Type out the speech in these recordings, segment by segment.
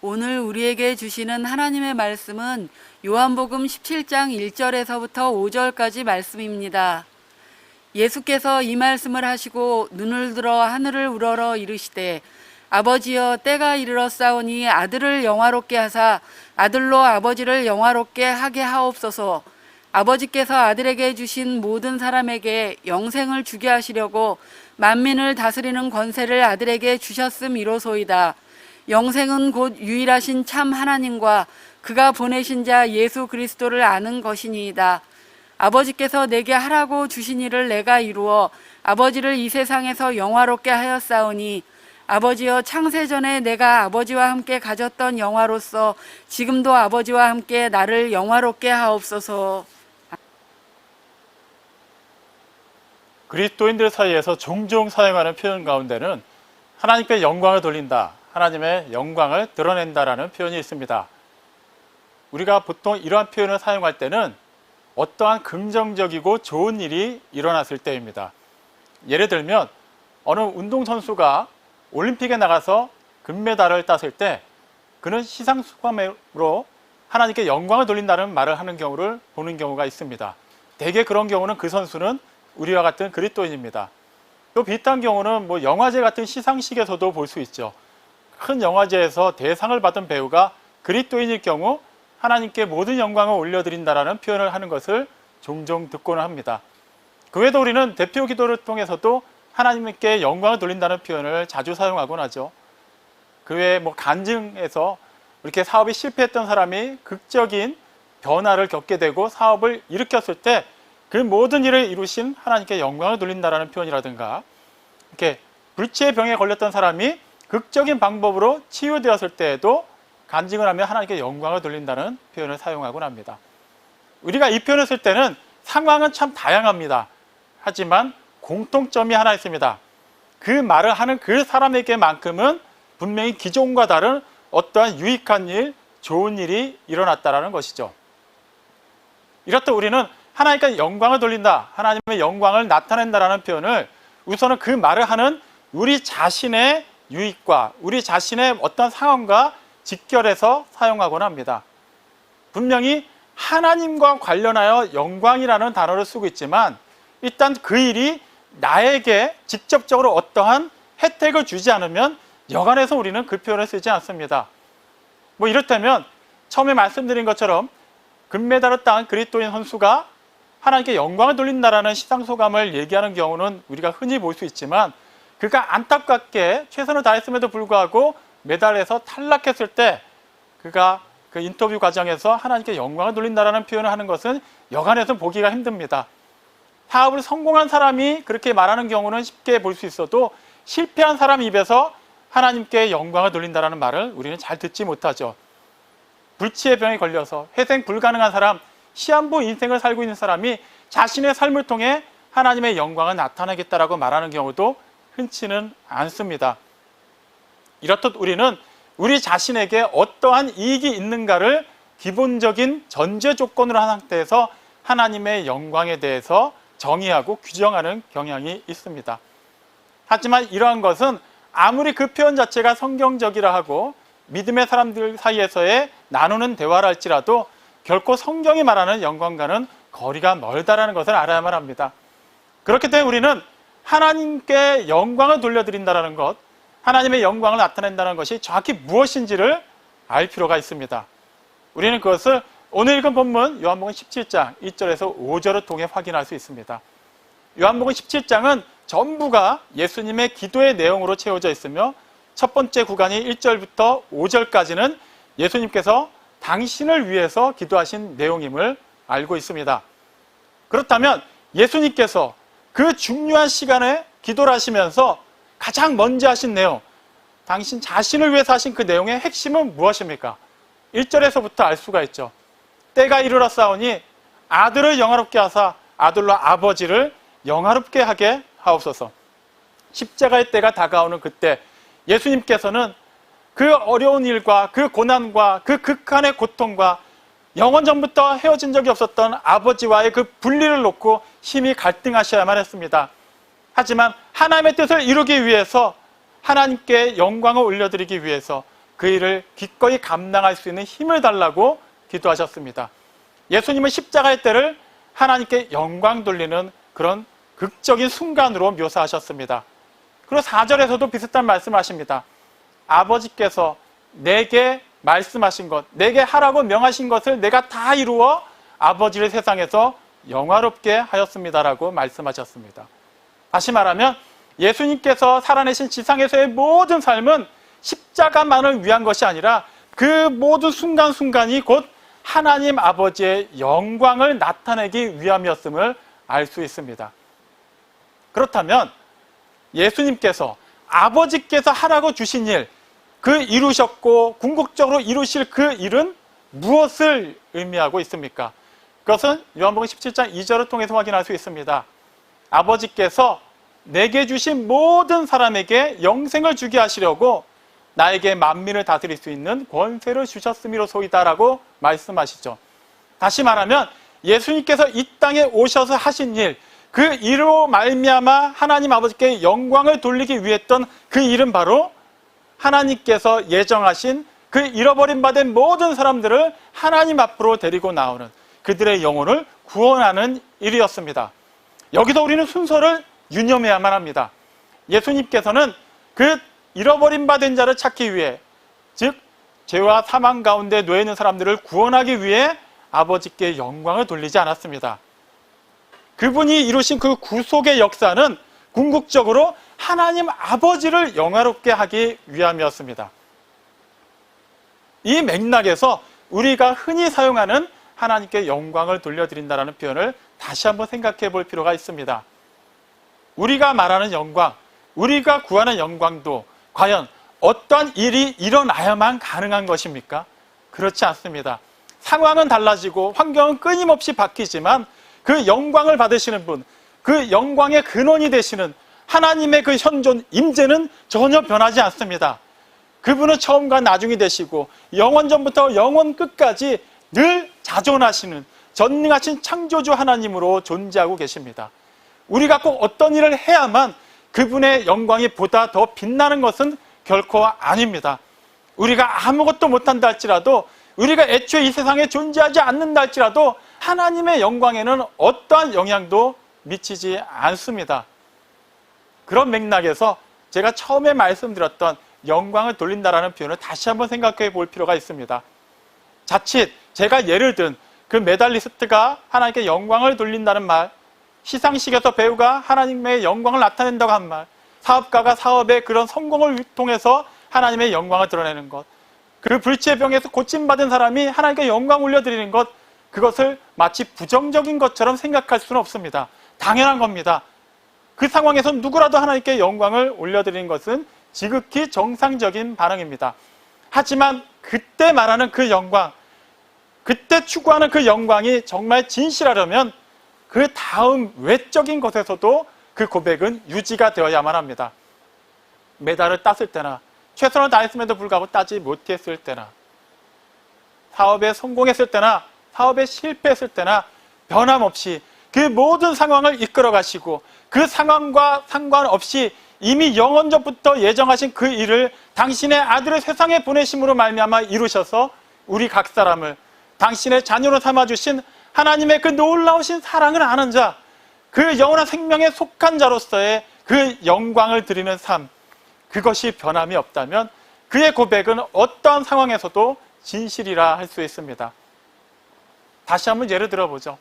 오늘 우리에게 주시는 하나님의 말씀은 요한복음 17장 1절에서부터 5절까지 말씀입니다. 예수께서 이 말씀을 하시고 눈을 들어 하늘을 우러러 이르시되 아버지여 때가 이르렀사오니 아들을 영화롭게 하사 아들로 아버지를 영화롭게 하게 하옵소서. 아버지께서 아들에게 주신 모든 사람에게 영생을 주게 하시려고 만민을 다스리는 권세를 아들에게 주셨음이로소이다. 영생은 곧 유일하신 참 하나님과 그가 보내신 자 예수 그리스도를 아는 것이니이다. 아버지께서 내게 하라고 주신 일을 내가 이루어 아버지를 이 세상에서 영화롭게 하였사오니 아버지여 창세전에 내가 아버지와 함께 가졌던 영화로서 지금도 아버지와 함께 나를 영화롭게 하옵소서. 그리스도인들 사이에서 종종 사용하는 표현 가운데는 하나님께 영광을 돌린다, 하나님의 영광을 드러낸다라는 표현이 있습니다. 우리가 보통 이러한 표현을 사용할 때는 어떠한 긍정적이고 좋은 일이 일어났을 때입니다. 예를 들면 어느 운동선수가 올림픽에 나가서 금메달을 땄을 때 그는 시상소감으로 하나님께 영광을 돌린다는 말을 하는 경우를 보는 경우가 있습니다. 대개 그런 경우는 그 선수는 우리와 같은 그리스도인입니다. 또 비슷한 경우는 영화제 같은 시상식에서도 볼 수 있죠. 큰 영화제에서 대상을 받은 배우가 그리스도인일 경우 하나님께 모든 영광을 올려드린다라는 표현을 하는 것을 종종 듣고는 합니다. 그 외에도 우리는 대표 기도를 통해서도 하나님께 영광을 돌린다는 표현을 자주 사용하곤 하죠. 그 외에 간증에서 이렇게 사업이 실패했던 사람이 극적인 변화를 겪게 되고 사업을 일으켰을 때 그 모든 일을 이루신 하나님께 영광을 돌린다라는 표현이라든가, 이렇게 불치의 병에 걸렸던 사람이 극적인 방법으로 치유되었을 때에도 간증을 하며 하나님께 영광을 돌린다는 표현을 사용하곤 합니다. 우리가 이 표현을 쓸 때는 상황은 참 다양합니다. 하지만 공통점이 하나 있습니다. 그 말을 하는 그 사람에게만큼은 분명히 기존과 다른 어떠한 유익한 일, 좋은 일이 일어났다는 것이죠. 이렇듯 우리는 하나님께 영광을 돌린다, 하나님의 영광을 나타낸다라는 표현을 우선은 그 말을 하는 우리 자신의 유익과 우리 자신의 어떤 상황과 직결해서 사용하곤 합니다. 분명히 하나님과 관련하여 영광이라는 단어를 쓰고 있지만 일단 그 일이 나에게 직접적으로 어떠한 혜택을 주지 않으면 여간해서 우리는 그 표현을 쓰지 않습니다. 이렇다면 처음에 말씀드린 것처럼 금메달을 딴 그리스도인 선수가 하나님께 영광을 돌린다라는 시상소감을 얘기하는 경우는 우리가 흔히 볼 수 있지만 그가 안타깝게 최선을 다했음에도 불구하고 메달에서 탈락했을 때 그가 그 인터뷰 과정에서 하나님께 영광을 돌린다라는 표현을 하는 것은 여간해서 보기가 힘듭니다. 사업을 성공한 사람이 그렇게 말하는 경우는 쉽게 볼 수 있어도 실패한 사람 입에서 하나님께 영광을 돌린다라는 말을 우리는 잘 듣지 못하죠. 불치의 병에 걸려서 회생 불가능한 사람, 시한부 인생을 살고 있는 사람이 자신의 삶을 통해 하나님의 영광을 나타내겠다라고 말하는 경우도 흔치는 않습니다. 이렇듯 우리는 우리 자신에게 어떠한 이익이 있는가를 기본적인 전제 조건으로 한 상태에서 하나님의 영광에 대해서 정의하고 규정하는 경향이 있습니다. 하지만 이러한 것은 아무리 그 표현 자체가 성경적이라 하고 믿음의 사람들 사이에서의 나누는 대화를 할지라도 결코 성경이 말하는 영광과는 거리가 멀다라는 것을 알아야만 합니다. 그렇기 때문에 우리는 하나님께 영광을 돌려드린다는 것, 하나님의 영광을 나타낸다는 것이 정확히 무엇인지를 알 필요가 있습니다. 우리는 그것을 오늘 읽은 본문 요한복음 17장 1절에서 5절을 통해 확인할 수 있습니다. 요한복음 17장은 전부가 예수님의 기도의 내용으로 채워져 있으며 첫 번째 구간이 1절부터 5절까지는 예수님께서 당신을 위해서 기도하신 내용임을 알고 있습니다. 그렇다면 예수님께서 그 중요한 시간에 기도를 하시면서 가장 먼저 하신 내용, 당신 자신을 위해서 하신 그 내용의 핵심은 무엇입니까? 1절에서부터 알 수가 있죠. 때가 이르렀사오니 아들을 영화롭게 하사 아들로 아버지를 영화롭게 하게 하옵소서. 십자가의 때가 다가오는 그때 예수님께서는 그 어려운 일과 그 고난과 그 극한의 고통과 영원 전부터 헤어진 적이 없었던 아버지와의 그 분리를 놓고 심히 갈등하셔야만 했습니다. 하지만 하나님의 뜻을 이루기 위해서, 하나님께 영광을 올려드리기 위해서, 그 일을 기꺼이 감당할 수 있는 힘을 달라고 기도하셨습니다. 예수님은 십자가의 때를 하나님께 영광 돌리는 그런 극적인 순간으로 묘사하셨습니다. 그리고 4절에서도 비슷한 말씀을 하십니다. 아버지께서 내게 말씀하신 것, 내게 하라고 명하신 것을 내가 다 이루어 아버지를 세상에서 영화롭게 하였습니다라고 말씀하셨습니다. 다시 말하면 예수님께서 살아내신 지상에서의 모든 삶은 십자가만을 위한 것이 아니라 그 모든 순간순간이 곧 하나님 아버지의 영광을 나타내기 위함이었음을 알 수 있습니다. 그렇다면 예수님께서 아버지께서 하라고 주신 일, 그 이루셨고 궁극적으로 이루실 그 일은 무엇을 의미하고 있습니까? 그것은 요한복음 17장 2절을 통해서 확인할 수 있습니다. 아버지께서 내게 주신 모든 사람에게 영생을 주게 하시려고 나에게 만민을 다스릴 수 있는 권세를 주셨음이로소이다라고 말씀하시죠. 다시 말하면 예수님께서 이 땅에 오셔서 하신 일, 그 일로 말미암아 하나님 아버지께 영광을 돌리기 위했던 그 일은 바로 하나님께서 예정하신 그 잃어버림 받은 모든 사람들을 하나님 앞으로 데리고 나오는, 그들의 영혼을 구원하는 일이었습니다. 여기서 우리는 순서를 유념해야만 합니다. 예수님께서는 그 잃어버림 받은 자를 찾기 위해, 즉 죄와 사망 가운데 놓여 있는 사람들을 구원하기 위해 아버지께 영광을 돌리지 않았습니다. 그분이 이루신 그 구속의 역사는 궁극적으로 하나님 아버지를 영화롭게 하기 위함이었습니다. 이 맥락에서 우리가 흔히 사용하는 하나님께 영광을 돌려드린다는 표현을 다시 한번 생각해 볼 필요가 있습니다. 우리가 말하는 영광, 우리가 구하는 영광도 과연 어떠한 일이 일어나야만 가능한 것입니까? 그렇지 않습니다. 상황은 달라지고 환경은 끊임없이 바뀌지만 그 영광을 받으시는 분, 그 영광의 근원이 되시는 하나님의 그 현존, 임재는 전혀 변하지 않습니다. 그분은 처음과 나중이 되시고 영원전부터 영원 끝까지 늘 자존하시는 전능하신 창조주 하나님으로 존재하고 계십니다. 우리가 꼭 어떤 일을 해야만 그분의 영광이 보다 더 빛나는 것은 결코 아닙니다. 우리가 아무것도 못한다 할지라도, 우리가 애초에 이 세상에 존재하지 않는다 할지라도 하나님의 영광에는 어떠한 영향도 미치지 않습니다. 그런 맥락에서 제가 처음에 말씀드렸던 영광을 돌린다라는 표현을 다시 한번 생각해 볼 필요가 있습니다. 자칫 제가 예를 든 그 메달리스트가 하나님께 영광을 돌린다는 말, 시상식에서 배우가 하나님의 영광을 나타낸다고 한 말, 사업가가 사업의 그런 성공을 통해서 하나님의 영광을 드러내는 것, 그 불치의 병에서 고침받은 사람이 하나님께 영광 올려드리는 것, 그것을 마치 부정적인 것처럼 생각할 수는 없습니다. 당연한 겁니다. 그 상황에서 누구라도 하나님께 영광을 올려드리는 것은 지극히 정상적인 반응입니다. 하지만 그때 말하는 그 영광, 그때 추구하는 그 영광이 정말 진실하려면 그 다음 외적인 것에서도 그 고백은 유지가 되어야만 합니다. 메달을 땄을 때나, 최선을 다했음에도 불구하고 따지 못했을 때나, 사업에 성공했을 때나, 사업에 실패했을 때나 변함없이 그 모든 상황을 이끌어 가시고 그 상황과 상관없이 이미 영원전부터 예정하신 그 일을 당신의 아들을 세상에 보내심으로 말미암아 이루셔서 우리 각 사람을 당신의 자녀로 삼아주신 하나님의 그 놀라우신 사랑을 아는 자, 그 영원한 생명에 속한 자로서의 그 영광을 드리는 삶, 그것이 변함이 없다면 그의 고백은 어떠한 상황에서도 진실이라 할 수 있습니다. 다시 한번 예를 들어보죠.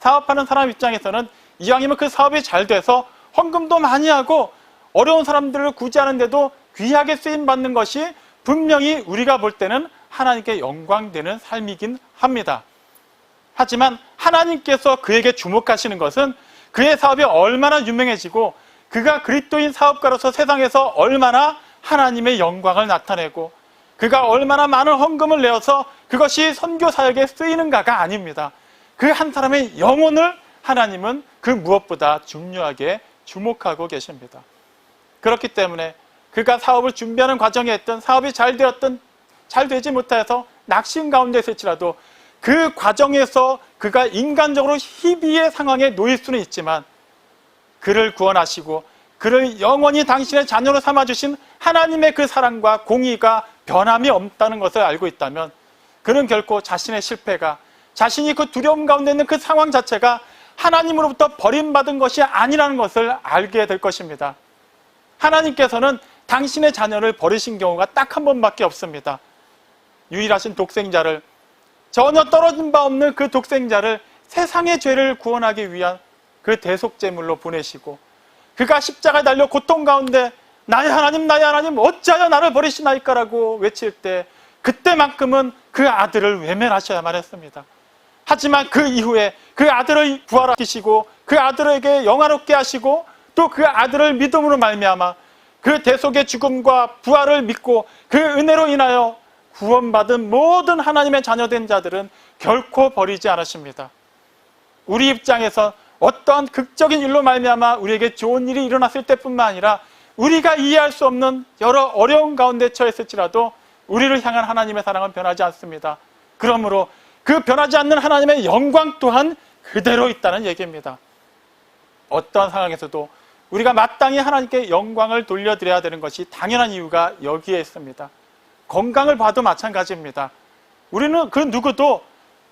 사업하는 사람 입장에서는 이왕이면 그 사업이 잘 돼서 헌금도 많이 하고 어려운 사람들을 구제하는데도 귀하게 쓰임받는 것이 분명히 우리가 볼 때는 하나님께 영광되는 삶이긴 합니다. 하지만 하나님께서 그에게 주목하시는 것은 그의 사업이 얼마나 유명해지고 그가 그리스도인 사업가로서 세상에서 얼마나 하나님의 영광을 나타내고 그가 얼마나 많은 헌금을 내어서 그것이 선교 사역에 쓰이는가가 아닙니다. 그 한 사람의 영혼을 하나님은 그 무엇보다 중요하게 주목하고 계십니다. 그렇기 때문에 그가 사업을 준비하는 과정에 했던, 사업이 잘 되었던, 잘 되지 못해서 낙심 가운데 있을지라도 그 과정에서 그가 인간적으로 희비의 상황에 놓일 수는 있지만 그를 구원하시고 그를 영원히 당신의 자녀로 삼아주신 하나님의 그 사랑과 공의가 변함이 없다는 것을 알고 있다면 그는 결코 자신의 실패가, 자신이 그 두려움 가운데 있는 그 상황 자체가 하나님으로부터 버림받은 것이 아니라는 것을 알게 될 것입니다. 하나님께서는 당신의 자녀를 버리신 경우가 딱 한 번밖에 없습니다. 유일하신 독생자를, 전혀 떨어진 바 없는 그 독생자를 세상의 죄를 구원하기 위한 그 대속제물로 보내시고, 그가 십자가에 달려 고통 가운데 나의 하나님 어찌하여 나를 버리시나이까라고 외칠 때, 그때만큼은 그 아들을 외면하셔야만 했습니다. 하지만 그 이후에 그 아들을 부활시키시고 그 아들에게 영화롭게 하시고 또 그 아들을 믿음으로 말미암아 그 대속의 죽음과 부활을 믿고 그 은혜로 인하여 구원받은 모든 하나님의 자녀된 자들은 결코 버리지 않으십니다. 우리 입장에서 어떠한 극적인 일로 말미암아 우리에게 좋은 일이 일어났을 때뿐만 아니라 우리가 이해할 수 없는 여러 어려운 가운데 처했을지라도 우리를 향한 하나님의 사랑은 변하지 않습니다. 그러므로 그 변하지 않는 하나님의 영광 또한 그대로 있다는 얘기입니다. 어떠한 상황에서도 우리가 마땅히 하나님께 영광을 돌려드려야 되는 것이 당연한 이유가 여기에 있습니다. 건강을 봐도 마찬가지입니다. 우리는 그 누구도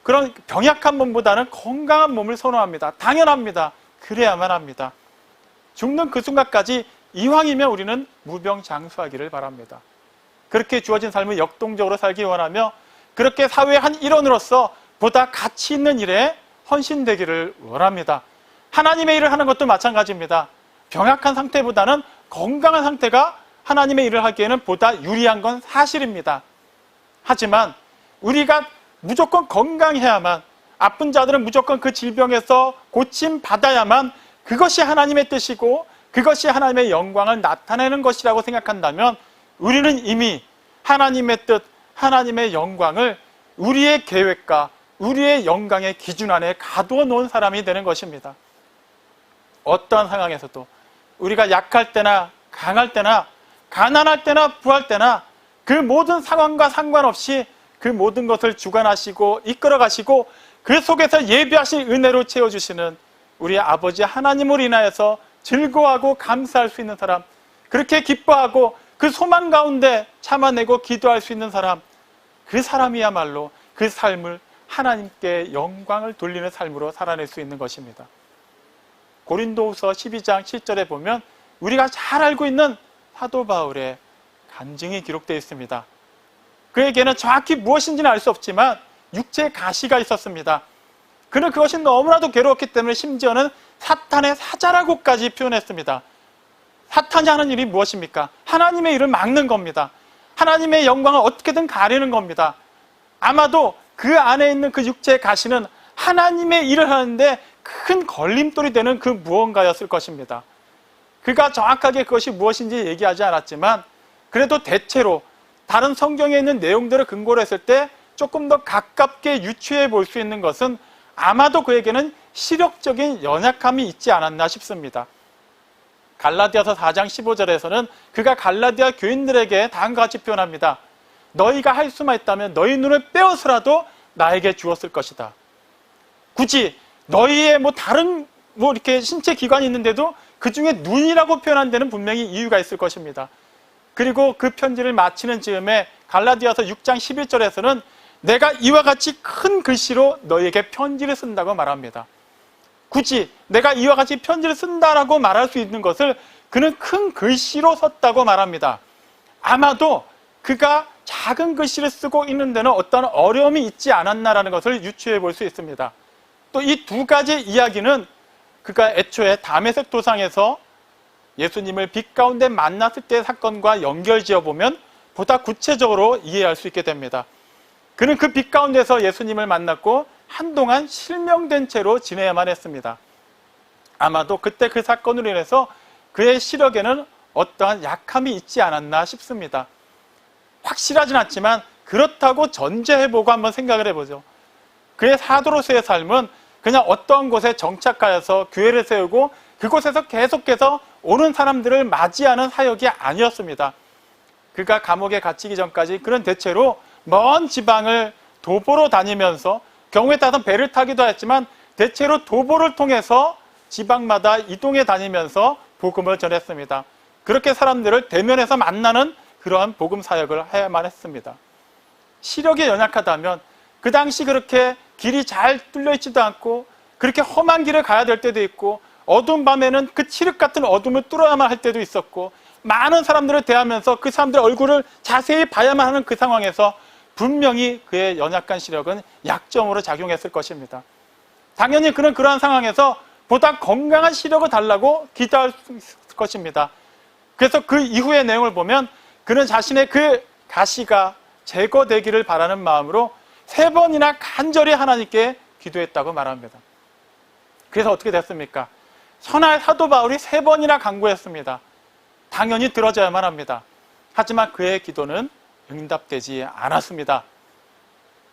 그런 병약한 몸보다는 건강한 몸을 선호합니다. 당연합니다. 그래야만 합니다. 죽는 그 순간까지 이왕이면 우리는 무병장수하기를 바랍니다. 그렇게 주어진 삶을 역동적으로 살기 원하며 그렇게 사회의 한 일원으로서 보다 가치 있는 일에 헌신되기를 원합니다. 하나님의 일을 하는 것도 마찬가지입니다. 병약한 상태보다는 건강한 상태가 하나님의 일을 하기에는 보다 유리한 건 사실입니다. 하지만 우리가 무조건 건강해야만, 아픈 자들은 무조건 그 질병에서 고침 받아야만 그것이 하나님의 뜻이고 그것이 하나님의 영광을 나타내는 것이라고 생각한다면 우리는 이미 하나님의 뜻, 하나님의 영광을 우리의 계획과 우리의 영광의 기준 안에 가두어 놓은 사람이 되는 것입니다. 어떠한 상황에서도 우리가 약할 때나 강할 때나 가난할 때나 부할 때나 그 모든 상황과 상관없이 그 모든 것을 주관하시고 이끌어 가시고 그 속에서 예비하신 은혜로 채워주시는 우리 아버지 하나님을 인하여서 즐거워하고 감사할 수 있는 사람, 그렇게 기뻐하고 그 소망 가운데 참아내고 기도할 수 있는 사람, 그 사람이야말로 그 삶을 하나님께 영광을 돌리는 삶으로 살아낼 수 있는 것입니다. 고린도후서 12장 7절에 보면 우리가 잘 알고 있는 사도 바울의 간증이 기록되어 있습니다. 그에게는 정확히 무엇인지는 알 수 없지만 육체의 가시가 있었습니다. 그는 그것이 너무나도 괴로웠기 때문에 심지어는 사탄의 사자라고까지 표현했습니다. 사탄이 하는 일이 무엇입니까? 하나님의 일을 막는 겁니다. 하나님의 영광을 어떻게든 가리는 겁니다. 아마도 그 안에 있는 그 육체의 가시는 하나님의 일을 하는데 큰 걸림돌이 되는 그 무언가였을 것입니다. 그가 정확하게 그것이 무엇인지 얘기하지 않았지만 그래도 대체로 다른 성경에 있는 내용들을 근거로 했을 때 조금 더 가깝게 유추해 볼 수 있는 것은 아마도 그에게는 시력적인 연약함이 있지 않았나 싶습니다. 갈라디아서 4장 15절에서는 그가 갈라디아 교인들에게 다음과 같이 표현합니다. 너희가 할 수만 있다면 너희 눈을 빼어서라도 나에게 주었을 것이다. 굳이 너희의 다른 이렇게 신체 기관이 있는데도 그 중에 눈이라고 표현한 데는 분명히 이유가 있을 것입니다. 그리고 그 편지를 마치는 즈음에 갈라디아서 6장 11절에서는 내가 이와 같이 큰 글씨로 너희에게 편지를 쓴다고 말합니다. 굳이 내가 이와 같이 편지를 쓴다라고 말할 수 있는 것을 그는 큰 글씨로 썼다고 말합니다. 아마도 그가 작은 글씨를 쓰고 있는 데는 어떤 어려움이 있지 않았나라는 것을 유추해 볼 수 있습니다. 또 이 두 가지 이야기는 그가 애초에 다메섹 도상에서 예수님을 빛 가운데 만났을 때의 사건과 연결지어 보면 보다 구체적으로 이해할 수 있게 됩니다. 그는 그 빛 가운데서 예수님을 만났고 한동안 실명된 채로 지내야만 했습니다. 아마도 그때 그 사건으로 인해서 그의 시력에는 어떠한 약함이 있지 않았나 싶습니다. 확실하진 않지만 그렇다고 전제해보고 한번 생각을 해보죠. 그의 사도로서의 삶은 그냥 어떠한 곳에 정착하여서 교회를 세우고 그곳에서 계속해서 오는 사람들을 맞이하는 사역이 아니었습니다. 그가 감옥에 갇히기 전까지 그는 대체로 먼 지방을 도보로 다니면서 경우에 따라서 배를 타기도 했지만 대체로 도보를 통해서 지방마다 이동해 다니면서 복음을 전했습니다. 그렇게 사람들을 대면에서 만나는 그러한 복음 사역을 해야만 했습니다. 시력이 연약하다면 그 당시 그렇게 길이 잘 뚫려 있지도 않고 그렇게 험한 길을 가야 될 때도 있고 어두운 밤에는 그 칠흑 같은 어둠을 뚫어야만 할 때도 있었고 많은 사람들을 대하면서 그 사람들의 얼굴을 자세히 봐야만 하는 그 상황에서 분명히 그의 연약한 시력은 약점으로 작용했을 것입니다. 당연히 그는 그러한 상황에서 보다 건강한 시력을 달라고 기도할 수 있을 것입니다. 그래서 그 이후의 내용을 보면 그는 자신의 그 가시가 제거되기를 바라는 마음으로 3번이나 간절히 하나님께 기도했다고 말합니다. 그래서 어떻게 됐습니까? 선할 사도 바울이 3번이나 간구했습니다. 당연히 들어져야만 합니다. 하지만 그의 기도는 응답되지 않았습니다.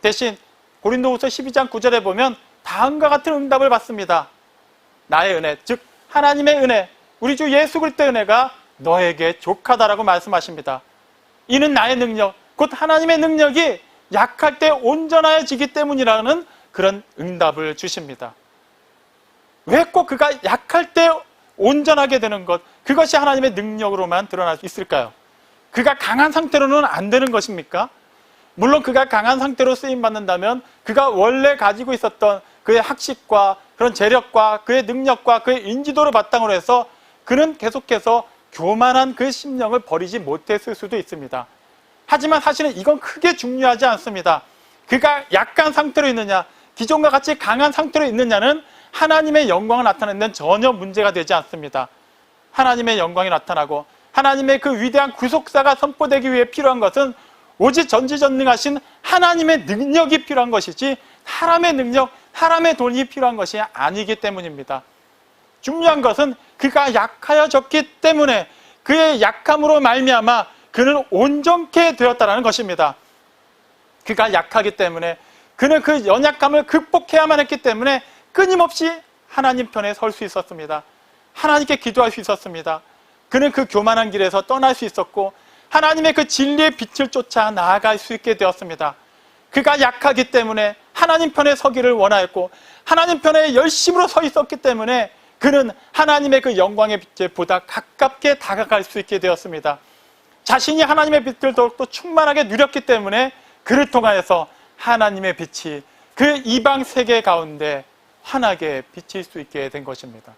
대신 고린도후서 12장 9절에 보면 다음과 같은 응답을 받습니다. 나의 은혜, 즉 하나님의 은혜, 우리 주 예수 그리스도의 은혜가 너에게 족하다라고 말씀하십니다. 이는 나의 능력, 곧 하나님의 능력이 약할 때 온전해지기 때문이라는 그런 응답을 주십니다. 왜 꼭 그가 약할 때 온전하게 되는 것, 그것이 하나님의 능력으로만 드러날 수 있을까요? 그가 강한 상태로는 안 되는 것입니까? 물론 그가 강한 상태로 쓰임받는다면 그가 원래 가지고 있었던 그의 학식과 그런 재력과 그의 능력과 그의 인지도를 바탕으로 해서 그는 계속해서 교만한 그 심령을 버리지 못했을 수도 있습니다. 하지만 사실은 이건 크게 중요하지 않습니다. 그가 약한 상태로 있느냐, 기존과 같이 강한 상태로 있느냐는 하나님의 영광을 나타내는 데는 전혀 문제가 되지 않습니다. 하나님의 영광이 나타나고 하나님의 그 위대한 구속사가 선포되기 위해 필요한 것은 오직 전지전능하신 하나님의 능력이 필요한 것이지 사람의 능력, 사람의 돈이 필요한 것이 아니기 때문입니다. 중요한 것은 그가 약하여졌기 때문에 그의 약함으로 말미암아 그는 온전케 되었다는 것입니다. 그가 약하기 때문에 그는 그 연약함을 극복해야만 했기 때문에 끊임없이 하나님 편에 설 수 있었습니다. 하나님께 기도할 수 있었습니다. 그는 그 교만한 길에서 떠날 수 있었고 하나님의 그 진리의 빛을 쫓아 나아갈 수 있게 되었습니다. 그가 약하기 때문에 하나님 편에 서기를 원하였고 하나님 편에 열심으로 서 있었기 때문에 그는 하나님의 그 영광의 빛에 보다 가깝게 다가갈 수 있게 되었습니다. 자신이 하나님의 빛을 더욱더 충만하게 누렸기 때문에 그를 통하여서 하나님의 빛이 그 이방 세계 가운데 환하게 비칠 수 있게 된 것입니다.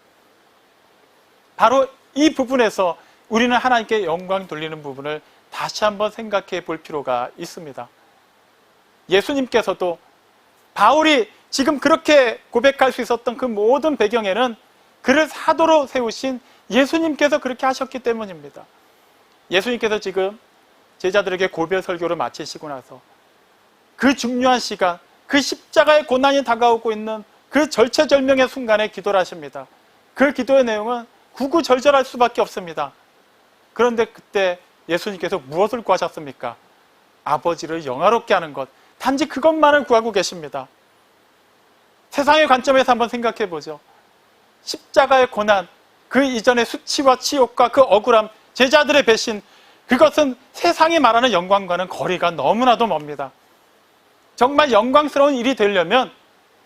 바로 이 부분에서 우리는 하나님께 영광 돌리는 부분을 다시 한번 생각해 볼 필요가 있습니다. 예수님께서도 바울이 지금 그렇게 고백할 수 있었던 그 모든 배경에는 그를 사도로 세우신 예수님께서 그렇게 하셨기 때문입니다. 예수님께서 지금 제자들에게 고별 설교를 마치시고 나서 그 중요한 시간, 그 십자가의 고난이 다가오고 있는 그 절체절명의 순간에 기도를 하십니다. 그 기도의 내용은 구구절절할 수밖에 없습니다. 그런데 그때 예수님께서 무엇을 구하셨습니까? 아버지를 영화롭게 하는 것, 단지 그것만을 구하고 계십니다. 세상의 관점에서 한번 생각해 보죠. 십자가의 고난, 그 이전의 수치와 치욕과 그 억울함, 제자들의 배신, 그것은 세상이 말하는 영광과는 거리가 너무나도 멉니다. 정말 영광스러운 일이 되려면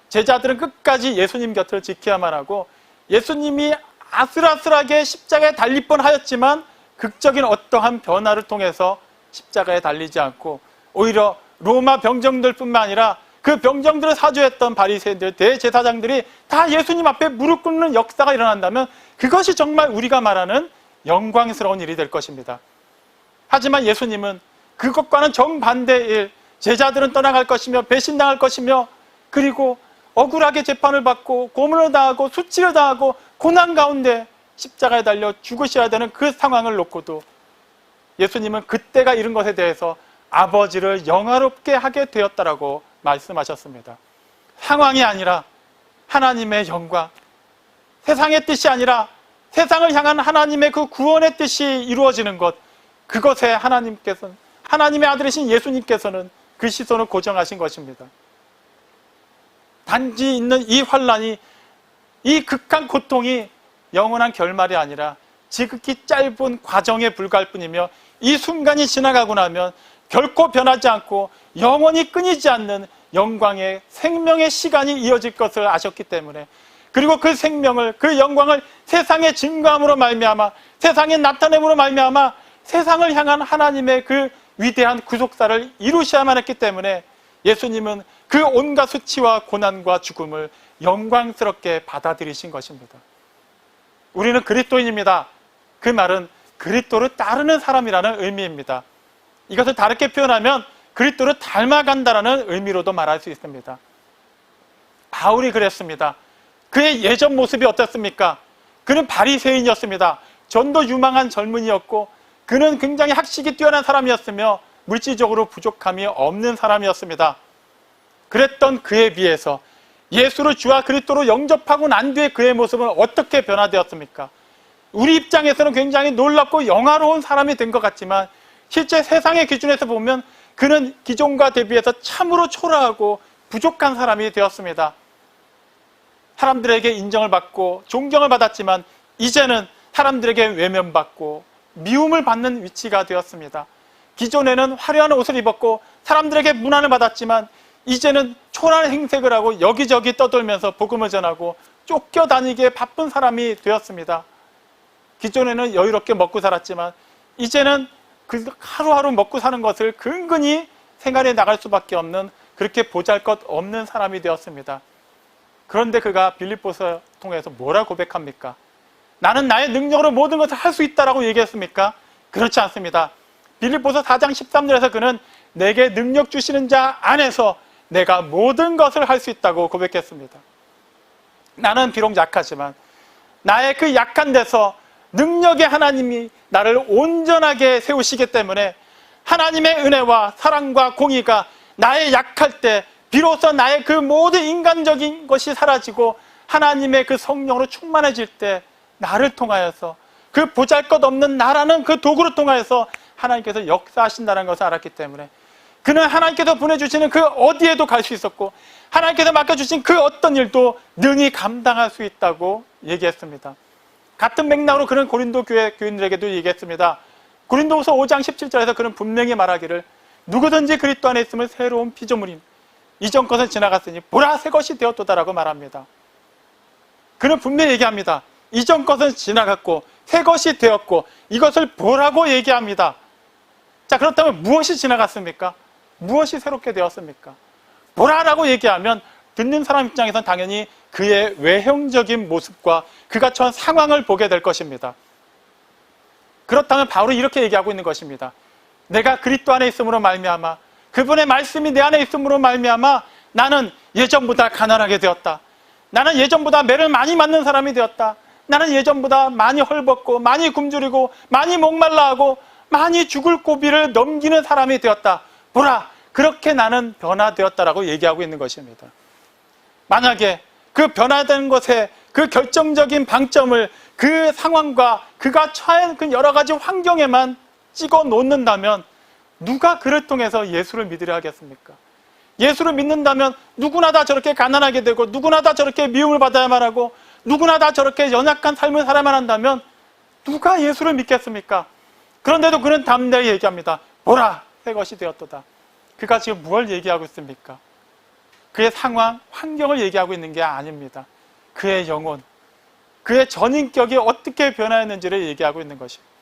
제자들은 끝까지 예수님 곁을 지켜야만 하고 예수님이 아슬아슬하게 십자가에 달릴 뻔하였지만 극적인 어떠한 변화를 통해서 십자가에 달리지 않고 오히려 로마 병정들뿐만 아니라 그 병정들을 사주했던 바리새인들, 대제사장들이 다 예수님 앞에 무릎 꿇는 역사가 일어난다면 그것이 정말 우리가 말하는 영광스러운 일이 될 것입니다. 하지만 예수님은 그것과는 정반대의 일, 제자들은 떠나갈 것이며 배신당할 것이며 그리고 억울하게 재판을 받고 고문을 당하고 수치를 당하고 고난 가운데 십자가에 달려 죽으셔야 되는 그 상황을 놓고도 예수님은 그때가 이른 것에 대해서 아버지를 영화롭게 하게 되었다라고 말씀하셨습니다. 상황이 아니라 하나님의 영광, 세상의 뜻이 아니라 세상을 향한 하나님의 그 구원의 뜻이 이루어지는 것, 그것에 하나님께서는, 하나님의 아들이신 예수님께서는 그 시선을 고정하신 것입니다. 단지 있는 이 환난이, 이 극한 고통이 영원한 결말이 아니라 지극히 짧은 과정에 불과할 뿐이며 이 순간이 지나가고 나면 결코 변하지 않고 영원히 끊이지 않는 영광의 생명의 시간이 이어질 것을 아셨기 때문에, 그리고 그 생명을, 그 영광을 세상에 증거함으로 말미암아, 세상에 나타냄으로 말미암아 세상을 향한 하나님의 그 위대한 구속사를 이루셔야만 했기 때문에 예수님은 그 온갖 수치와 고난과 죽음을 영광스럽게 받아들이신 것입니다. 우리는 그리스도인입니다. 그 말은 그리스도를 따르는 사람이라는 의미입니다. 이것을 다르게 표현하면 그리스도를 닮아간다라는 의미로도 말할 수 있습니다. 바울이 그랬습니다. 그의 예전 모습이 어땠습니까? 그는 바리새인이었습니다. 전도 유망한 젊은이였고 그는 굉장히 학식이 뛰어난 사람이었으며 물질적으로 부족함이 없는 사람이었습니다. 그랬던 그에 비해서 예수를 주와 그리스도로 영접하고 난 뒤에 그의 모습은 어떻게 변화되었습니까? 우리 입장에서는 굉장히 놀랍고 영화로운 사람이 된 것 같지만 실제 세상의 기준에서 보면 그는 기존과 대비해서 참으로 초라하고 부족한 사람이 되었습니다. 사람들에게 인정을 받고 존경을 받았지만 이제는 사람들에게 외면받고 미움을 받는 위치가 되었습니다. 기존에는 화려한 옷을 입었고 사람들에게 문안을 받았지만 이제는 초라한 행색을 하고 여기저기 떠돌면서 복음을 전하고 쫓겨다니기에 바쁜 사람이 되었습니다. 기존에는 여유롭게 먹고 살았지만 이제는 그 하루하루 먹고 사는 것을 근근히 생활에 나갈 수밖에 없는 그렇게 보잘것없는 사람이 되었습니다. 그런데 그가 빌립보서 통해서 뭐라 고백합니까? 나는 나의 능력으로 모든 것을 할 수 있다라고 얘기했습니까? 그렇지 않습니다. 빌립보서 4장 13절에서 그는 내게 능력 주시는 자 안에서 내가 모든 것을 할 수 있다고 고백했습니다. 나는 비록 약하지만 나의 그 약한 데서 능력의 하나님이 나를 온전하게 세우시기 때문에 하나님의 은혜와 사랑과 공의가 나의 약할 때 비로소 나의 그 모든 인간적인 것이 사라지고 하나님의 그 성령으로 충만해질 때 나를 통하여서 그 보잘것없는 나라는 그 도구를 통하여서 하나님께서 역사하신다는 것을 알았기 때문에 그는 하나님께서 보내주시는 그 어디에도 갈 수 있었고 하나님께서 맡겨주신 그 어떤 일도 능히 감당할 수 있다고 얘기했습니다. 같은 맥락으로 그는 고린도 교회 교인들에게도 얘기했습니다. 고린도후서 5장 17절에서 그는 분명히 말하기를 누구든지 그리스도 안에 있으면 새로운 피조물임 이전 것은 지나갔으니 보라 새 것이 되었도다라고 말합니다. 그는 분명히 얘기합니다. 이전 것은 지나갔고 새 것이 되었고 이것을 보라고 얘기합니다. 자, 그렇다면 무엇이 지나갔습니까? 무엇이 새롭게 되었습니까? 보라라고 얘기하면 듣는 사람 입장에서는 당연히 그의 외형적인 모습과 그가 처한 상황을 보게 될 것입니다. 그렇다면 바울은 이렇게 얘기하고 있는 것입니다. 내가 그리스도 안에 있음으로 말미암아 그분의 말씀이 내 안에 있음으로 말미암아 나는 예전보다 가난하게 되었다. 나는 예전보다 매를 많이 맞는 사람이 되었다. 나는 예전보다 많이 헐벗고 많이 굶주리고 많이 목말라하고 많이 죽을 고비를 넘기는 사람이 되었다. 보라, 그렇게 나는 변화되었다라고 얘기하고 있는 것입니다. 만약에 그 변화된 것에 그 결정적인 방점을 그 상황과 그가 처한 그 여러 가지 환경에만 찍어 놓는다면 누가 그를 통해서 예수를 믿으려 하겠습니까? 예수를 믿는다면 누구나 다 저렇게 가난하게 되고 누구나 다 저렇게 미움을 받아야만 하고 누구나 다 저렇게 연약한 삶을 살아야만 한다면 누가 예수를 믿겠습니까? 그런데도 그는 담대히 얘기합니다. 보라, 새 것이 되었도다. 그가 지금 무엇을 얘기하고 있습니까? 그의 상황, 환경을 얘기하고 있는 게 아닙니다. 그의 영혼, 그의 전인격이 어떻게 변화했는지를 얘기하고 있는 것입니다.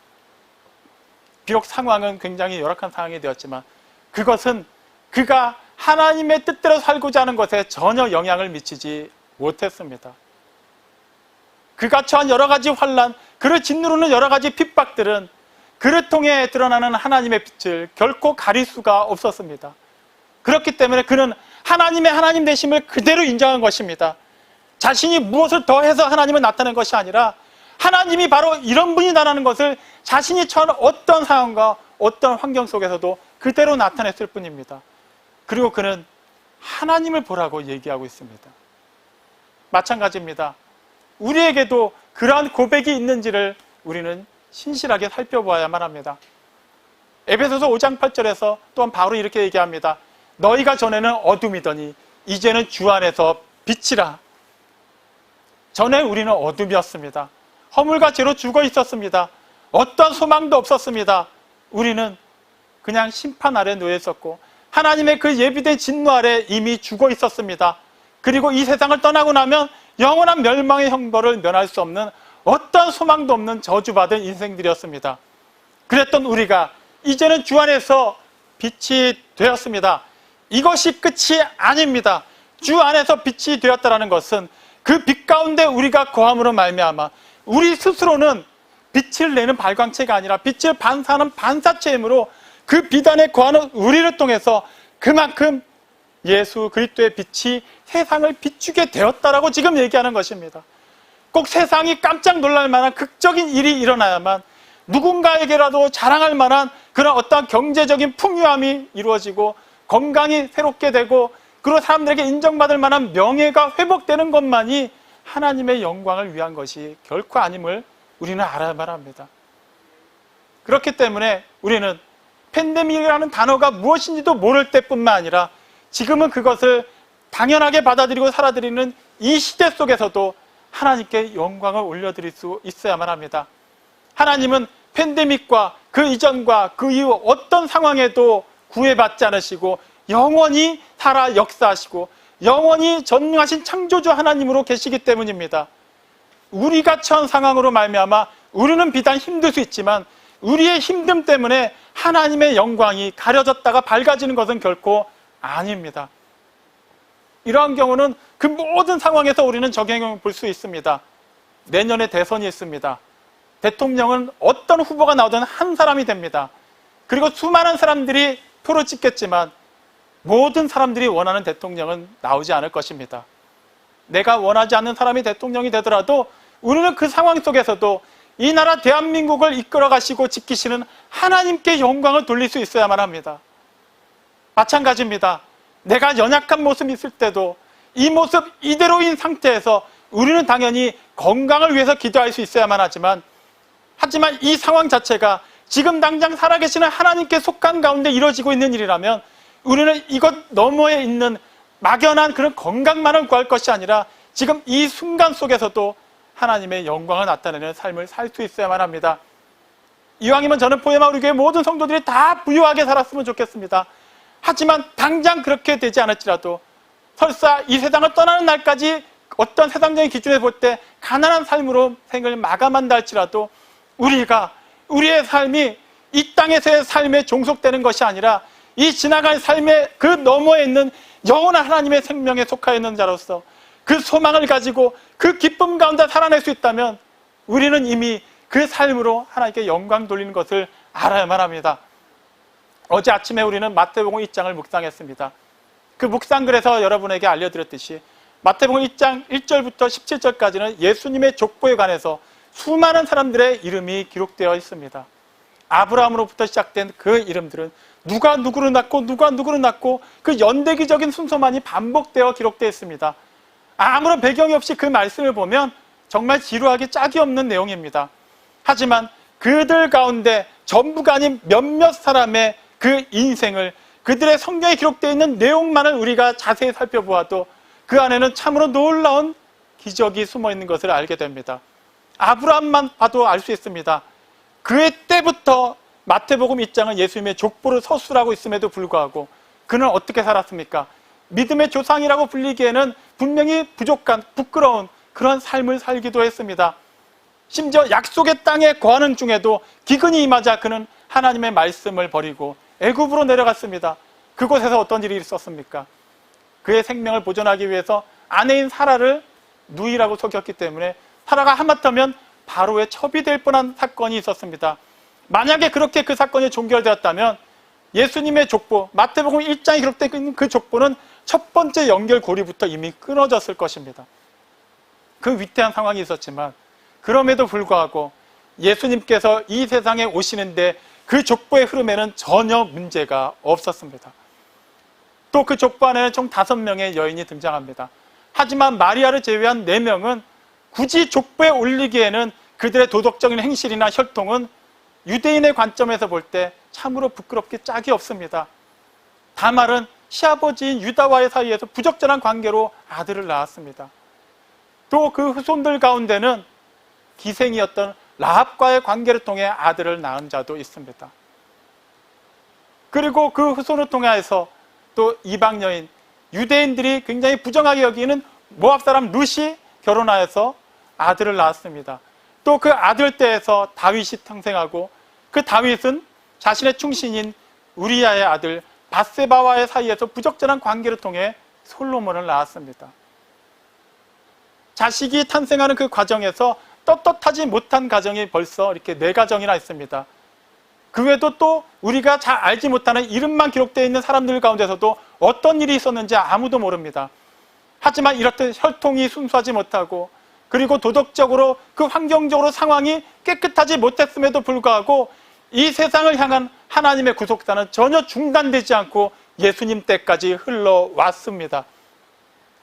비록 상황은 굉장히 열악한 상황이 되었지만 그것은 그가 하나님의 뜻대로 살고자 하는 것에 전혀 영향을 미치지 못했습니다. 그가 처한 여러 가지 환난, 그를 짓누르는 여러 가지 핍박들은 그를 통해 드러나는 하나님의 빛을 결코 가릴 수가 없었습니다. 그렇기 때문에 그는 하나님의 하나님 되심을 그대로 인정한 것입니다. 자신이 무엇을 더해서 하나님을 나타낸 것이 아니라 하나님이 바로 이런 분이다라는 것을 자신이 처한 어떤 상황과 어떤 환경 속에서도 그대로 나타냈을 뿐입니다. 그리고 그는 하나님을 보라고 얘기하고 있습니다. 마찬가지입니다. 우리에게도 그러한 고백이 있는지를 우리는 신실하게 살펴보아야만 합니다. 에베소서 5장 8절에서 또한 바로 이렇게 얘기합니다. 너희가 전에는 어둠이더니 이제는 주 안에서 빛이라. 전에 우리는 어둠이었습니다. 허물과 죄로 죽어 있었습니다. 어떤 소망도 없었습니다. 우리는 그냥 심판 아래 놓여 있었고 하나님의 그 예비된 진노 아래 이미 죽어 있었습니다. 그리고 이 세상을 떠나고 나면 영원한 멸망의 형벌을 면할 수 없는 어떤 소망도 없는 저주받은 인생들이었습니다. 그랬던 우리가 이제는 주 안에서 빛이 되었습니다. 이것이 끝이 아닙니다. 주 안에서 빛이 되었다는 것은 그 빛 가운데 우리가 거함으로 말미암아 우리 스스로는 빛을 내는 발광체가 아니라 빛을 반사하는 반사체이므로 그 빛 안에 거하는 우리를 통해서 그만큼 예수 그리스도의 빛이 세상을 비추게 되었다라고 지금 얘기하는 것입니다. 꼭 세상이 깜짝 놀랄 만한 극적인 일이 일어나야만 누군가에게라도 자랑할 만한 그런 어떤 경제적인 풍요함이 이루어지고 건강이 새롭게 되고 그리고 사람들에게 인정받을 만한 명예가 회복되는 것만이 하나님의 영광을 위한 것이 결코 아님을 우리는 알아야만 합니다. 그렇기 때문에 우리는 팬데믹이라는 단어가 무엇인지도 모를 때뿐만 아니라 지금은 그것을 당연하게 받아들이고 살아들이는 이 시대 속에서도 하나님께 영광을 올려드릴 수 있어야만 합니다. 하나님은 팬데믹과 그 이전과 그 이후 어떤 상황에도 구애받지 않으시고 영원히 살아 역사하시고 영원히 전능하신 창조주 하나님으로 계시기 때문입니다. 우리가 처한 상황으로 말미암아 우리는 비단 힘들 수 있지만 우리의 힘듦 때문에 하나님의 영광이 가려졌다가 밝아지는 것은 결코 아닙니다. 이러한 경우는 그 모든 상황에서 우리는 적용해 볼 수 있습니다. 내년에 대선이 있습니다. 대통령은 어떤 후보가 나오든 한 사람이 됩니다. 그리고 수많은 사람들이 표를 찍겠지만 모든 사람들이 원하는 대통령은 나오지 않을 것입니다. 내가 원하지 않는 사람이 대통령이 되더라도 우리는 그 상황 속에서도 이 나라 대한민국을 이끌어 가시고 지키시는 하나님께 영광을 돌릴 수 있어야만 합니다. 마찬가지입니다. 내가 연약한 모습이 있을 때도 이 모습 이대로인 상태에서 우리는 당연히 건강을 위해서 기도할 수 있어야만 하지만 이 상황 자체가 지금 당장 살아계시는 하나님께 속한 가운데 이루어지고 있는 일이라면 우리는 이것 너머에 있는 막연한 그런 건강만을 구할 것이 아니라 지금 이 순간 속에서도 하나님의 영광을 나타내는 삶을 살 수 있어야만 합니다. 이왕이면 저는 포에마 우리 교회 모든 성도들이 다 부유하게 살았으면 좋겠습니다. 하지만 당장 그렇게 되지 않을지라도 설사 이 세상을 떠나는 날까지 어떤 세상적인 기준에 볼 때 가난한 삶으로 생을 마감한다 할지라도 우리의 삶이 이 땅에서의 삶에 종속되는 것이 아니라 이 지나갈 삶의 그 너머에 있는 영원한 하나님의 생명에 속하여 있는 자로서 그 소망을 가지고 그 기쁨 가운데 살아낼 수 있다면 우리는 이미 그 삶으로 하나님께 영광 돌리는 것을 알아야만 합니다. 어제 아침에 우리는 마태복음 1장을 묵상했습니다. 그 묵상글에서 여러분에게 알려드렸듯이 마태복음 1장 1절부터 17절까지는 예수님의 족보에 관해서 수많은 사람들의 이름이 기록되어 있습니다. 아브라함으로부터 시작된 그 이름들은 누가 누구를 낳고 그 연대기적인 순서만이 반복되어 기록되어 있습니다. 아무런 배경이 없이 그 말씀을 보면 정말 지루하기 짝이 없는 내용입니다. 하지만 그들 가운데 전부가 아닌 몇몇 사람의 그 인생을 그들의 성경에 기록되어 있는 내용만을 우리가 자세히 살펴보아도 그 안에는 참으로 놀라운 기적이 숨어 있는 것을 알게 됩니다. 아브라함만 봐도 알 수 있습니다. 그의 때부터 마태복음 1장은 예수님의 족보를 서술하고 있음에도 불구하고 그는 어떻게 살았습니까? 믿음의 조상이라고 불리기에는 분명히 부족한 부끄러운 그런 삶을 살기도 했습니다. 심지어 약속의 땅에 거하는 중에도 기근이 임하자 그는 하나님의 말씀을 버리고 애굽으로 내려갔습니다. 그곳에서 어떤 일이 있었습니까? 그의 생명을 보존하기 위해서 아내인 사라를 누이라고 속였기 때문에 사라가 하마터면 바로의 첩이 될 뻔한 사건이 있었습니다. 만약에 그렇게 그 사건이 종결되었다면 예수님의 족보, 마태복음 1장에 기록된 있는 그 족보는 첫 번째 연결고리부터 이미 끊어졌을 것입니다. 그 위태한 상황이 있었지만 그럼에도 불구하고 예수님께서 이 세상에 오시는데 그 족보의 흐름에는 전혀 문제가 없었습니다. 또 그 족보 안에는 총 5명의 여인이 등장합니다. 하지만 마리아를 제외한 4명은 굳이 족보에 올리기에는 그들의 도덕적인 행실이나 혈통은 유대인의 관점에서 볼 때 참으로 부끄럽게 짝이 없습니다. 다말은 시아버지인 유다와의 사이에서 부적절한 관계로 아들을 낳았습니다. 또 그 후손들 가운데는 기생이었던 라합과의 관계를 통해 아들을 낳은 자도 있습니다. 그리고 그 후손을 통해서 또 이방 여인, 유대인들이 굉장히 부정하게 여기는 모압 사람 룻이 결혼하여서 아들을 낳았습니다. 또 그 아들 떼에서 다윗이 탄생하고 그 다윗은 자신의 충신인 우리아의 아들 밧세바와의 사이에서 부적절한 관계를 통해 솔로몬을 낳았습니다. 자식이 탄생하는 그 과정에서 떳떳하지 못한 가정이 벌써 이렇게 4가정이나 있습니다. 그 외에도 또 우리가 잘 알지 못하는 이름만 기록되어 있는 사람들 가운데서도 어떤 일이 있었는지 아무도 모릅니다. 하지만 이렇듯 혈통이 순수하지 못하고 그리고 도덕적으로 그 환경적으로 상황이 깨끗하지 못했음에도 불구하고 이 세상을 향한 하나님의 구속사는 전혀 중단되지 않고 예수님 때까지 흘러왔습니다.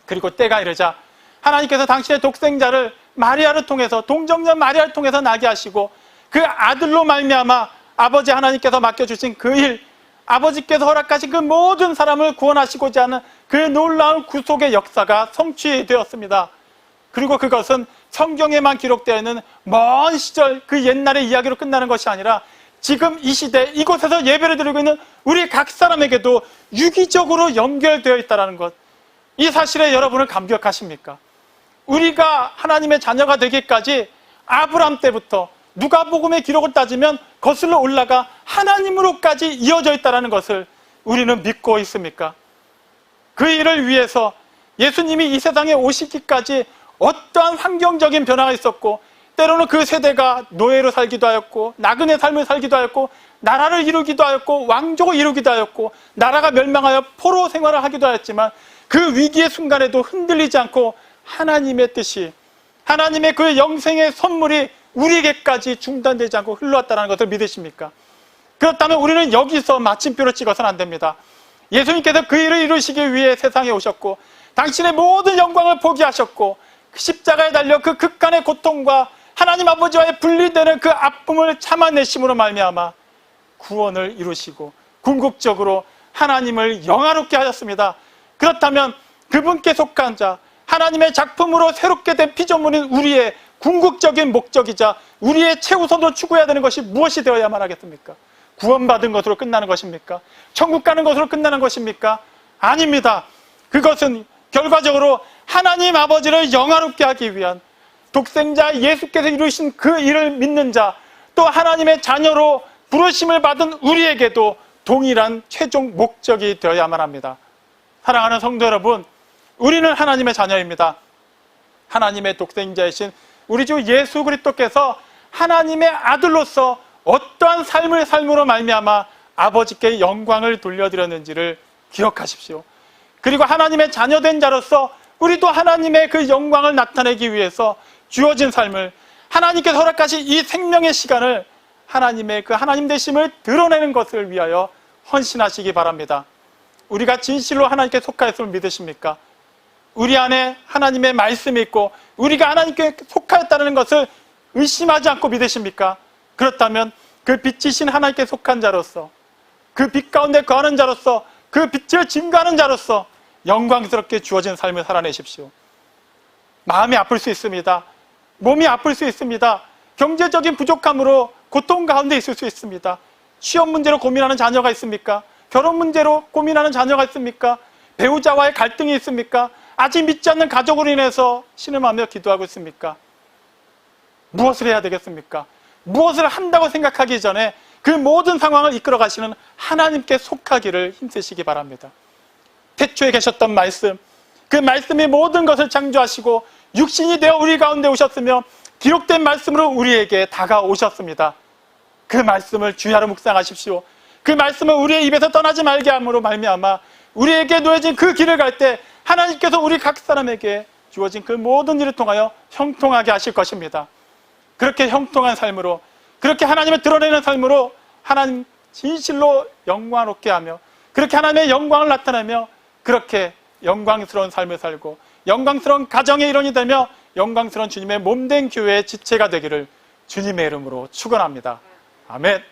그리고 때가 이르자 하나님께서 당신의 독생자를 마리아를 통해서 동정녀 마리아를 통해서 나게 하시고 그 아들로 말미암아 아버지 하나님께서 맡겨주신 그 일, 아버지께서 허락하신 그 모든 사람을 구원하시고자 하는 그 놀라운 구속의 역사가 성취되었습니다. 그리고 그것은 성경에만 기록되어 있는 먼 시절 그 옛날의 이야기로 끝나는 것이 아니라 지금 이 시대 이곳에서 예배를 드리고 있는 우리 각 사람에게도 유기적으로 연결되어 있다는 것, 이 사실에 여러분을 감격하십니까? 우리가 하나님의 자녀가 되기까지 아브라함 때부터 누가복음의 기록을 따지면 거슬러 올라가 하나님으로까지 이어져 있다는 것을 우리는 믿고 있습니까? 그 일을 위해서 예수님이 이 세상에 오시기까지 어떠한 환경적인 변화가 있었고 때로는 그 세대가 노예로 살기도 하였고 나그네 삶을 살기도 하였고 나라를 이루기도 하였고 왕족을 이루기도 하였고 나라가 멸망하여 포로 생활을 하기도 하였지만 그 위기의 순간에도 흔들리지 않고 하나님의 뜻이, 하나님의 그 영생의 선물이 우리에게까지 중단되지 않고 흘러왔다는 것을 믿으십니까? 그렇다면 우리는 여기서 마침표를 찍어서는 안 됩니다. 예수님께서 그 일을 이루시기 위해 세상에 오셨고 당신의 모든 영광을 포기하셨고 십자가에 달려 그 극한의 고통과 하나님 아버지와의 분리되는 그 아픔을 참아내심으로 말미암아 구원을 이루시고 궁극적으로 하나님을 영화롭게 하셨습니다. 그렇다면 그분께 속한 자, 하나님의 작품으로 새롭게 된 피조물인 우리의 궁극적인 목적이자 우리의 최우선으로 추구해야 되는 것이 무엇이 되어야만 하겠습니까? 구원받은 것으로 끝나는 것입니까? 천국 가는 것으로 끝나는 것입니까? 아닙니다. 그것은 결과적으로 하나님 아버지를 영화롭게 하기 위한 독생자 예수께서 이루신 그 일을 믿는 자, 또 하나님의 자녀로 부르심을 받은 우리에게도 동일한 최종 목적이 되어야만 합니다. 사랑하는 성도 여러분, 우리는 하나님의 자녀입니다. 하나님의 독생자이신 우리 주 예수 그리스도께서 하나님의 아들로서 어떠한 삶을 삶으로 말미암아 아버지께 영광을 돌려드렸는지를 기억하십시오. 그리고 하나님의 자녀된 자로서 우리도 하나님의 그 영광을 나타내기 위해서 주어진 삶을, 하나님께서 허락하신 이 생명의 시간을 하나님의 그 하나님 되심을 드러내는 것을 위하여 헌신하시기 바랍니다. 우리가 진실로 하나님께 속하였음을 믿으십니까? 우리 안에 하나님의 말씀이 있고 우리가 하나님께 속하였다는 것을 의심하지 않고 믿으십니까? 그렇다면 그 빛이신 하나님께 속한 자로서, 그 빛 가운데 거하는 자로서, 그 빛을 증거하는 자로서 영광스럽게 주어진 삶을 살아내십시오. 마음이 아플 수 있습니다. 몸이 아플 수 있습니다. 경제적인 부족함으로 고통 가운데 있을 수 있습니다. 취업 문제로 고민하는 자녀가 있습니까? 결혼 문제로 고민하는 자녀가 있습니까? 배우자와의 갈등이 있습니까? 아직 믿지 않는 가족으로 인해서 신음하며 기도하고 있습니까? 무엇을 해야 되겠습니까? 무엇을 한다고 생각하기 전에 그 모든 상황을 이끌어 가시는 하나님께 속하기를 힘쓰시기 바랍니다. 태초에 계셨던 말씀, 그 말씀이 모든 것을 창조하시고 육신이 되어 우리 가운데 오셨으며 기록된 말씀으로 우리에게 다가오셨습니다. 그 말씀을 주야로 묵상하십시오. 그 말씀을 우리의 입에서 떠나지 말게 함으로 말미암아 우리에게 놓여진 그 길을 갈 때 하나님께서 우리 각 사람에게 주어진 그 모든 일을 통하여 형통하게 하실 것입니다. 그렇게 형통한 삶으로, 그렇게 하나님을 드러내는 삶으로 하나님 진실로 영광롭게 하며 그렇게 하나님의 영광을 나타내며 그렇게 영광스러운 삶을 살고 영광스러운 가정의 일원이 되며 영광스러운 주님의 몸된 교회의 지체가 되기를 주님의 이름으로 축원합니다. 아멘.